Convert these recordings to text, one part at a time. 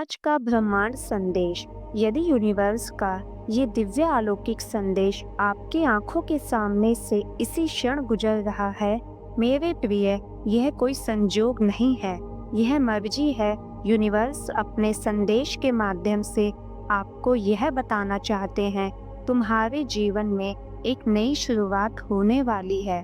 आज का ब्रह्मांड संदेश। यदि यूनिवर्स का ये दिव्य अलौकिक संदेश आपकी आंखों के सामने से इसी क्षण गुजर रहा है, मेरे प्रिय, यह कोई संजोग नहीं है, यह मर्जी है। यूनिवर्स अपने संदेश के माध्यम से आपको यह बताना चाहते हैं, तुम्हारे जीवन में एक नई शुरुआत होने वाली है।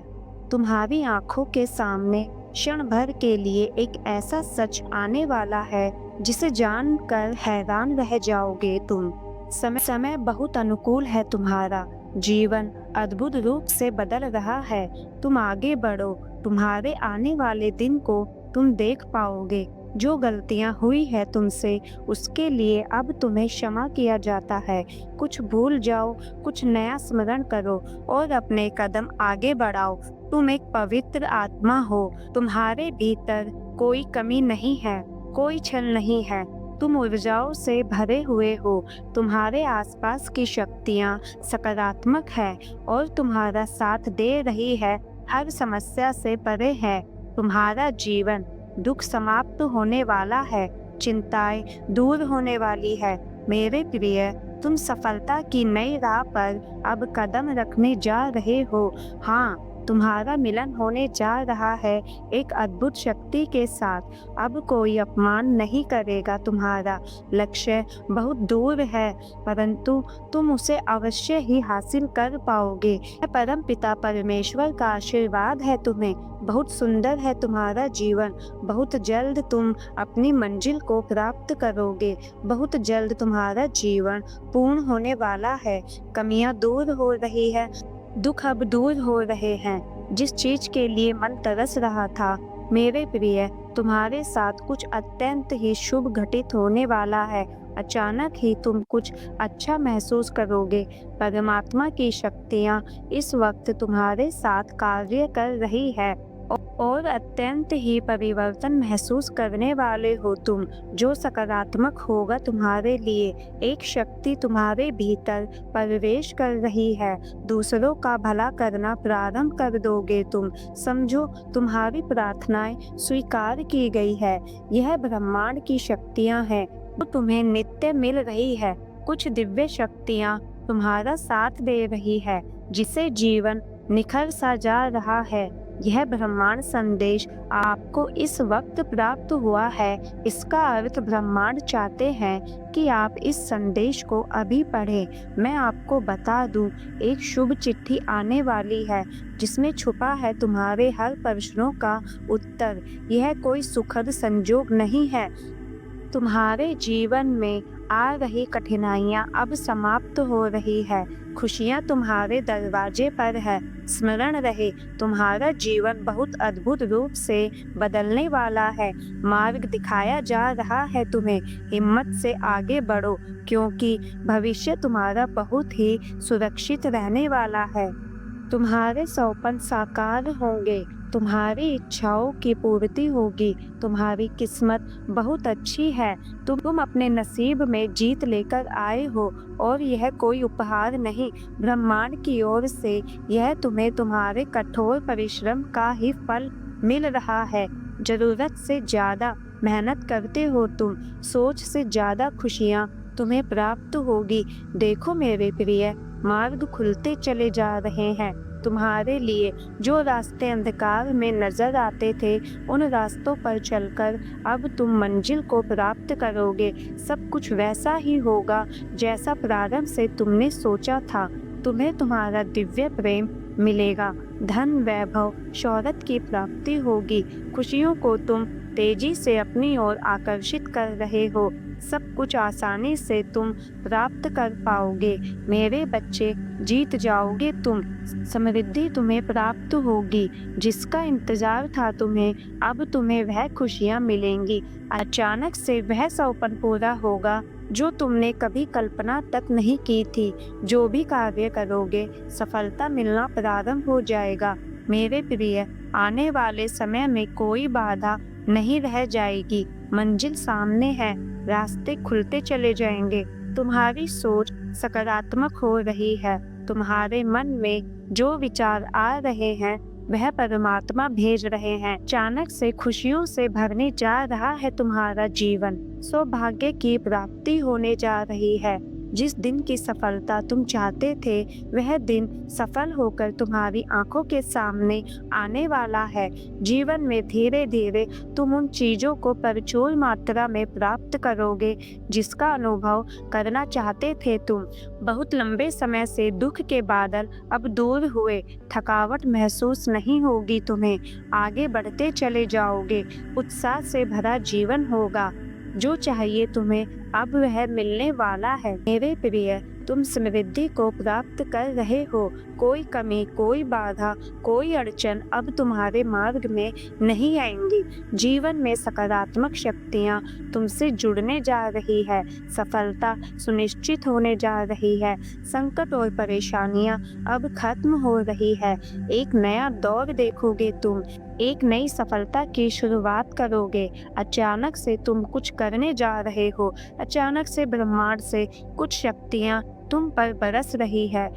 तुम्हारी आंखों के सामने क्षण भर के लिए एक ऐसा सच आने वाला है जिसे जानकर हैरान रह जाओगे तुम। समय समय बहुत अनुकूल है, तुम्हारा जीवन अद्भुत रूप से बदल रहा है। तुम आगे बढ़ो, तुम्हारे आने वाले दिन को तुम देख पाओगे। जो गलतियां हुई है तुमसे, उसके लिए अब तुम्हें क्षमा किया जाता है। कुछ भूल जाओ, कुछ नया स्मरण करो और अपने कदम आगे बढ़ाओ। तुम एक पवित्र आत्मा हो, तुम्हारे भीतर कोई कमी नहीं है, कोई छल नहीं है। तुम ऊर्जाओं से भरे हुए हो, तुम्हारे आसपास की शक्तियाँ सकारात्मक है और तुम्हारा साथ दे रही है, हर समस्या से परे है। तुम्हारा जीवन दुख समाप्त होने वाला है, चिंताएं दूर होने वाली है। मेरे प्रिय, तुम सफलता की नई राह पर अब कदम रखने जा रहे हो। हाँ, तुम्हारा मिलन होने जा रहा है एक अद्भुत शक्ति के साथ। अब कोई अपमान नहीं करेगा। तुम्हारा लक्ष्य बहुत दूर है, परंतु तुम उसे अवश्य ही हासिल कर पाओगे। परम पिता परमेश्वर का आशीर्वाद है तुम्हें। बहुत सुंदर है तुम्हारा जीवन। बहुत जल्द तुम अपनी मंजिल को प्राप्त करोगे। बहुत जल्द तुम्हारा जीवन पूर्ण होने वाला है। कमियां दूर हो रही है, दुख अब दूर हो रहे हैं। जिस चीज के लिए मन तरस रहा था, मेरे प्रिय, तुम्हारे साथ कुछ अत्यंत ही शुभ घटित होने वाला है। अचानक ही तुम कुछ अच्छा महसूस करोगे। परमात्मा की शक्तियाँ इस वक्त तुम्हारे साथ कार्य कर रही है और अत्यंत ही परिवर्तन महसूस करने वाले हो तुम, जो सकारात्मक होगा तुम्हारे लिए। एक शक्ति तुम्हारे भीतर प्रवेश कर रही है। दूसरों का भला करना प्रारंभ कर दोगे तुम। समझो, तुम्हारी प्रार्थनाएं स्वीकार की गई है। यह ब्रह्मांड की शक्तियां हैं जो तुम्हें नित्य मिल रही है। कुछ दिव्य शक्तियां तुम्हारा साथ दे रही है, जिसे जीवन निखर सा जा रहा है। यह ब्रह्मांड संदेश आपको इस वक्त प्राप्त हुआ है। इसका अर्थ ब्रह्मांड चाहते हैं कि आप इस संदेश को अभी पढ़ें। मैं आपको बता दूं, एक शुभ चिट्ठी आने वाली है जिसमें छुपा है तुम्हारे हर प्रश्नों का उत्तर। यह कोई सुखद संजोग नहीं है। तुम्हारे जीवन में आ रही कठिनाइयां अब समाप्त हो रही है। खुशियां तुम्हारे दरवाजे पर है। स्मरण रहे, तुम्हारा जीवन बहुत अद्भुत रूप से बदलने वाला है। मार्ग दिखाया जा रहा है तुम्हें। हिम्मत से आगे बढ़ो, क्योंकि भविष्य तुम्हारा बहुत ही सुरक्षित रहने वाला है। तुम्हारे सपने साकार होंगे, तुम्हारी इच्छाओं की पूर्ति होगी। तुम्हारी किस्मत बहुत अच्छी है। तुम अपने नसीब में जीत लेकर आए हो और यह कोई उपहार नहीं, ब्रह्मांड की ओर से यह तुम्हें तुम्हारे कठोर परिश्रम का ही फल मिल रहा है। जरूरत से ज्यादा मेहनत करते हो तुम, सोच से ज्यादा खुशियाँ तुम्हें प्राप्त होगी। देखो मेरे प्रिय, मार्ग खुलते चले जा रहे हैं तुम्हारे लिए। जो रास्ते अंधकार में नजर आते थे, उन रास्तों पर चलकर अब तुम मंजिल को प्राप्त करोगे। सब कुछ वैसा ही होगा जैसा प्रारंभ से तुमने सोचा था। तुम्हें तुम्हारा दिव्य प्रेम मिलेगा, धन, वैभव, शोहरत की प्राप्ति होगी। खुशियों को तुम तेजी से अपनी ओर आकर्षित कर रहे हो। सब कुछ आसानी से तुम प्राप्त कर पाओगे। मेरे बच्चे, जीत जाओगे तुम। समृद्धि तुम्हें प्राप्त होगी। जिसका इंतजार था तुम्हें, अब तुम्हें वह खुशियां मिलेंगी। अचानक से वह सपना पूरा होगा जो तुमने कभी कल्पना तक नहीं की थी। जो भी कार्य करोगे, सफलता मिलना प्रारंभ हो जाएगा। मेरे प्रिय, आने वाले समय में कोई बाधा नहीं रह जाएगी। मंजिल सामने है, रास्ते खुलते चले जाएंगे। तुम्हारी सोच सकारात्मक हो रही है। तुम्हारे मन में जो विचार आ रहे हैं, वह परमात्मा भेज रहे हैं। अचानक से खुशियों से भरने जा रहा है तुम्हारा जीवन। सौभाग्य की प्राप्ति होने जा रही है। जिस दिन की सफलता तुम चाहते थे वह दिन सफल होकर तुम्हारी आंखों के सामने आने वाला है। जीवन में धीरे धीरे तुम उन चीजों को प्रचुर मात्रा में प्राप्त करोगे जिसका अनुभव करना चाहते थे तुम। बहुत लंबे समय से दुख के बादल अब दूर हुए, थकावट महसूस नहीं होगी तुम्हें। आगे बढ़ते चले जाओगे, उत्साह से भरा जीवन होगा। जो चाहिए तुम्हें अब वह मिलने वाला है। मेरे प्रिय, तुम समृद्धि को प्राप्त कर रहे हो। कोई कमी, कोई बाधा, कोई अड़चन अब तुम्हारे मार्ग में नहीं आएंगी। जीवन में सकारात्मक शक्तियाँ तुमसे जुड़ने जा रही है। सफलता सुनिश्चित होने जा रही है। संकट और परेशानियाँ अब खत्म हो रही है। एक नया दौर देखोगे तुम। एक नई सफलता की शुरुआत करोगे। अचानक से तुम कुछ करने जा रहे हो। अचानक से ब्रह्मांड से कुछ शक्तियाँ तुम पर बरस रही है।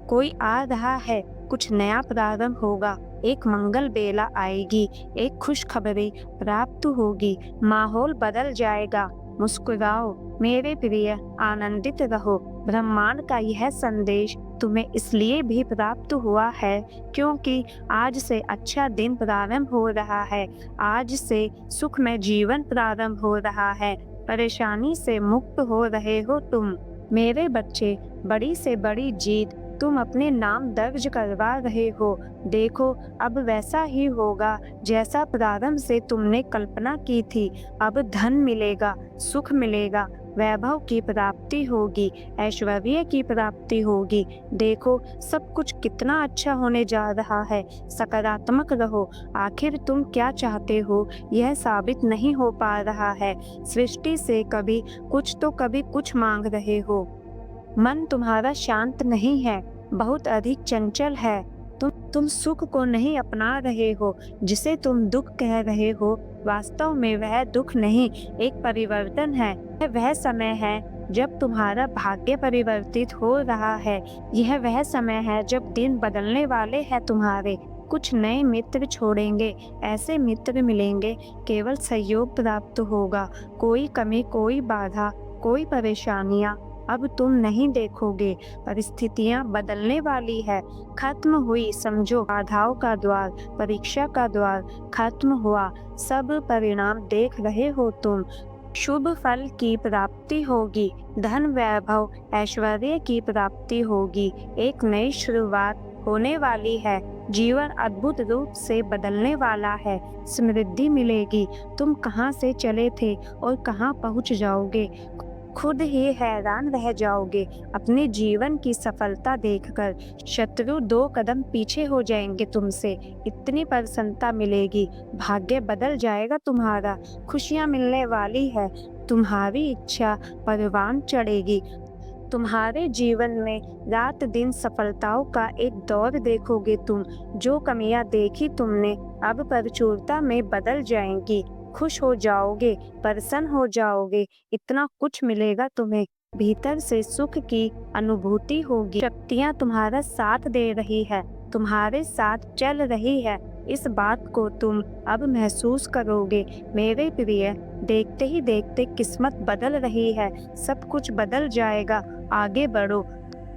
कोई आ रहा है, कुछ नया प्रारंभ होगा। एक मंगल बेला आएगी, एक खुशखबरी प्राप्त होगी। माहौल बदल जाएगा। मुस्कुराओ मेरे प्रिय, आनंदित रहो। ब्रह्मांड का यह संदेश तुम्हें इसलिए भी प्राप्त हुआ है क्योंकि आज से अच्छा दिन प्रारंभ हो रहा है। आज से सुखमय जीवन प्रारंभ हो रहा है। परेशानी से मुक्त हो रहे हो तुम। मेरे बच्चे, बड़ी से बड़ी जीत तुम अपने नाम दर्ज करवा रहे हो। देखो, अब वैसा ही होगा जैसा प्रारंभ से तुमने कल्पना की थी। अब धन मिलेगा, सुख मिलेगा, वैभव की प्राप्ति होगी, ऐश्वर्य की प्राप्ति होगी। देखो, सब कुछ कितना अच्छा होने जा रहा है। सकारात्मक रहो। आखिर तुम क्या चाहते हो यह साबित नहीं हो पा रहा है। सृष्टि से कभी कुछ तो कभी कुछ मांग रहे हो। मन तुम्हारा शांत नहीं है, बहुत अधिक चंचल है। तुम सुख को नहीं अपना रहे हो। जिसे तुम दुख कह रहे हो, वास्तव में वह दुख नहीं, एक परिवर्तन है। वह समय है जब तुम्हारा भाग्य परिवर्तित हो रहा है। यह वह समय है जब दिन बदलने वाले हैं तुम्हारे। कुछ नए मित्र छोड़ेंगे, ऐसे मित्र मिलेंगे, केवल सहयोग प्राप्त होगा। कोई कमी, कोई बाधा, कोई परेशानियां अब तुम नहीं देखोगे। परिस्थितियां बदलने वाली है। खत्म हुई समझो बाधाओं का द्वार, परीक्षा का द्वार खत्म हुआ। सब परिणाम देख रहे हो तुम। शुभ फल की प्राप्ति होगी। धन, वैभव, ऐश्वर्य की प्राप्ति होगी। एक नई शुरुआत होने वाली है। जीवन अद्भुत रूप से बदलने वाला है। समृद्धि मिलेगी। तुम कहाँ से चले थे और कहाँ पहुँच जाओगे, खुद ही हैरान रह जाओगे अपने जीवन की सफलता देखकर। शत्रु 2 कदम पीछे हो जाएंगे तुमसे। इतनी प्रसन्नता मिलेगी, भाग्य बदल जाएगा तुम्हारा। खुशियां मिलने वाली है। तुम्हारी इच्छा परवान चढ़ेगी। तुम्हारे जीवन में रात दिन सफलताओं का एक दौर देखोगे तुम। जो कमियां देखी तुमने अब प्रचुरता में बदल जाएंगी। खुश हो जाओगे, प्रसन्न हो जाओगे। इतना कुछ मिलेगा तुम्हें। भीतर से सुख की अनुभूति होगी। शक्तियाँ तुम्हारा साथ दे रही है, तुम्हारे साथ चल रही है। इस बात को तुम अब महसूस करोगे मेरे प्रिय। देखते ही देखते किस्मत बदल रही है। सब कुछ बदल जाएगा। आगे बढ़ो,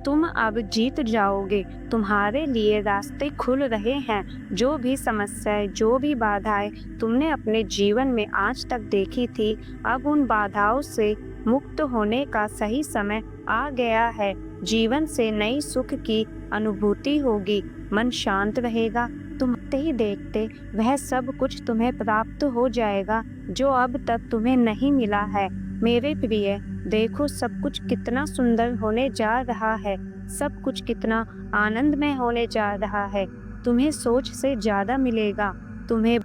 तुम अब जीत जाओगे। तुम्हारे लिए रास्ते खुल रहे हैं। जो भी समस्याएं, जो भी बाधाएं तुमने अपने जीवन में आज तक देखी थी, अब उन बाधाओं से मुक्त होने का सही समय आ गया है। जीवन से नई सुख की अनुभूति होगी। मन शांत रहेगा। तुम देखते ही देखते वह सब कुछ तुम्हें प्राप्त हो जाएगा जो अब तक तुम्हें नहीं मिला है। मेरे प्रिय, देखो सब कुछ कितना सुंदर होने जा रहा है। सब कुछ कितना आनंदमय होने जा रहा है। तुम्हें सोच से ज्यादा मिलेगा। तुम्हें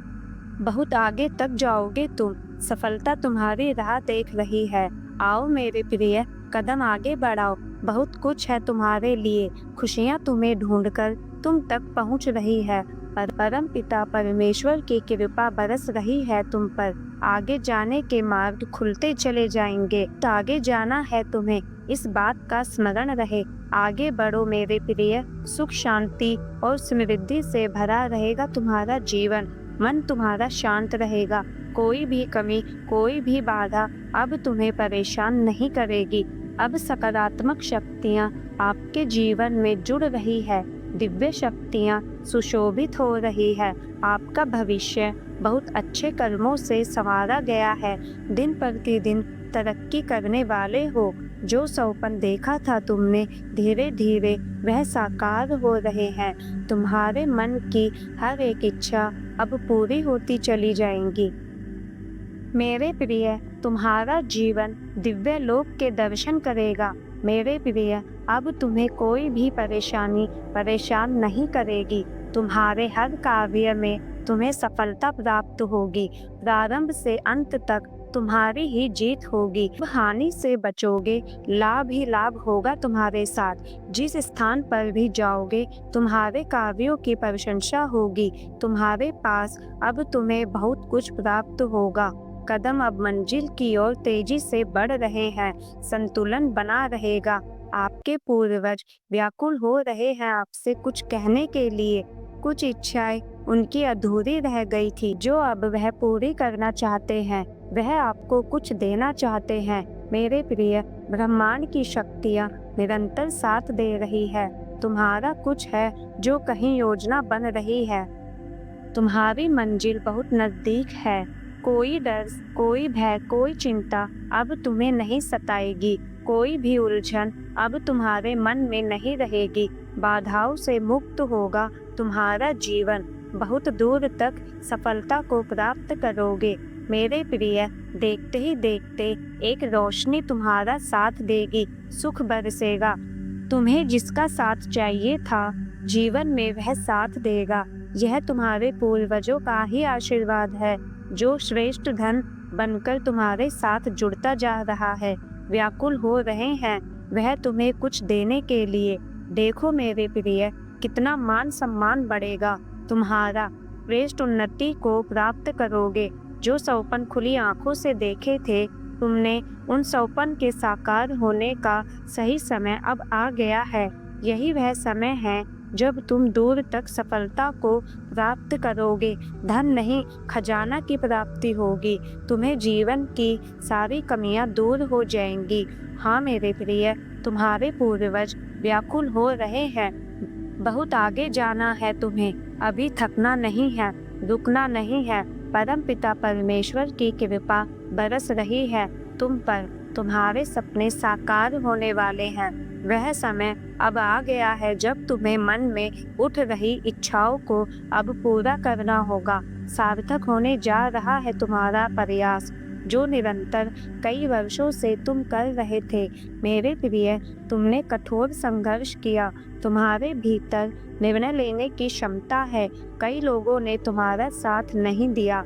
बहुत आगे तक जाओगे तुम। सफलता तुम्हारी राह देख रही है। आओ मेरे प्रिय, कदम आगे बढ़ाओ। बहुत कुछ है तुम्हारे लिए। खुशियाँ तुम्हें ढूंढकर तुम तक पहुँच रही है। परम पिता परमेश्वर की कृपा बरस रही है तुम पर। आगे जाने के मार्ग खुलते चले जाएंगे। आगे जाना है तुम्हें, इस बात का स्मरण रहे। आगे बढ़ो मेरे प्रिय, सुख शांति और समृद्धि से भरा रहेगा तुम्हारा जीवन। मन तुम्हारा शांत रहेगा। कोई भी कमी, कोई भी बाधा अब तुम्हें परेशान नहीं करेगी। अब सकारात्मक शक्तियाँ आपके जीवन में जुड़ रही है। दिव्य शक्तियाँ सुशोभित हो रही है। आपका भविष्य बहुत अच्छे कर्मों से संवारा गया है। दिन प्रतिदिन तरक्की करने वाले हो। जो सपन देखा था तुमने, धीरे धीरे वह साकार हो रहे हैं। तुम्हारे मन की हर एक इच्छा अब पूरी होती चली जाएंगी। मेरे प्रिय, तुम्हारा जीवन दिव्य लोक के दर्शन करेगा। मेरे प्रिय, अब तुम्हें कोई भी परेशानी परेशान नहीं करेगी। तुम्हारे हर कार्य में तुम्हें सफलता प्राप्त होगी। प्रारंभ से अंत तक तुम्हारी ही जीत होगी। हानि से बचोगे, लाभ ही लाभ होगा तुम्हारे साथ। जिस स्थान पर भी जाओगे, तुम्हारे कार्यों की प्रशंसा होगी। तुम्हारे पास अब तुम्हें बहुत कुछ प्राप्त होगा। कदम अब मंजिल की ओर तेजी से बढ़ रहे हैं। संतुलन बना रहेगा। आपके पूर्वज व्याकुल हो रहे हैं आपसे कुछ कहने के लिए। कुछ इच्छाएं उनकी अधूरी रह गई थी, जो अब वह पूरी करना चाहते हैं। वह आपको कुछ देना चाहते हैं। मेरे प्रिय, ब्रह्मांड की शक्तियाँ निरंतर साथ दे रही है। तुम्हारा कुछ है जो कहीं योजना बन रही है। तुम्हारी मंजिल बहुत नजदीक है। कोई डर, कोई भय, कोई चिंता अब तुम्हें नहीं सताएगी। कोई भी उलझन अब तुम्हारे मन में नहीं रहेगी। बाधाओं से मुक्त होगा तुम्हारा जीवन। बहुत दूर तक सफलता को प्राप्त करोगे। मेरे प्रिय, देखते ही देखते एक रोशनी तुम्हारा साथ देगी। सुख बरसेगा। तुम्हें जिसका साथ चाहिए था, जीवन में वह साथ देगा। यह तुम्हारे पूर्वजों का ही आशीर्वाद है, जो श्रेष्ठ धन बनकर तुम्हारे साथ जुड़ता जा रहा है। व्याकुल हो रहे हैं वह तुम्हें कुछ देने के लिए। देखो मेरे प्रिय, कितना मान सम्मान बढ़ेगा तुम्हारा। श्रेष्ठ उन्नति को प्राप्त करोगे। जो सपन खुली आंखों से देखे थे तुमने, उन सपन के साकार होने का सही समय अब आ गया है। यही वह समय है जब तुम दूर तक सफलता को प्राप्त करोगे। धन नहीं, खजाना की प्राप्ति होगी। तुम्हें जीवन की सारी कमियां दूर हो जाएंगी। हाँ मेरे प्रिय, तुम्हारे पूर्वज व्याकुल हो रहे हैं। बहुत आगे जाना है तुम्हें, अभी थकना नहीं है, रुकना नहीं है। परम पिता परमेश्वर की कृपा बरस रही है तुम पर। तुम्हारे सपने साकार होने वाले हैं। वह समय अब आ गया है जब तुम्हें मन में उठ रही इच्छाओं को अब पूरा करना होगा। सार्थक होने जा रहा है तुम्हारा प्रयास, जो निरंतर कई वर्षों से तुम कर रहे थे। मेरे प्रिय, तुमने कठोर संघर्ष किया। तुम्हारे भीतर निर्णय लेने की क्षमता है। कई लोगों ने तुम्हारा साथ नहीं दिया,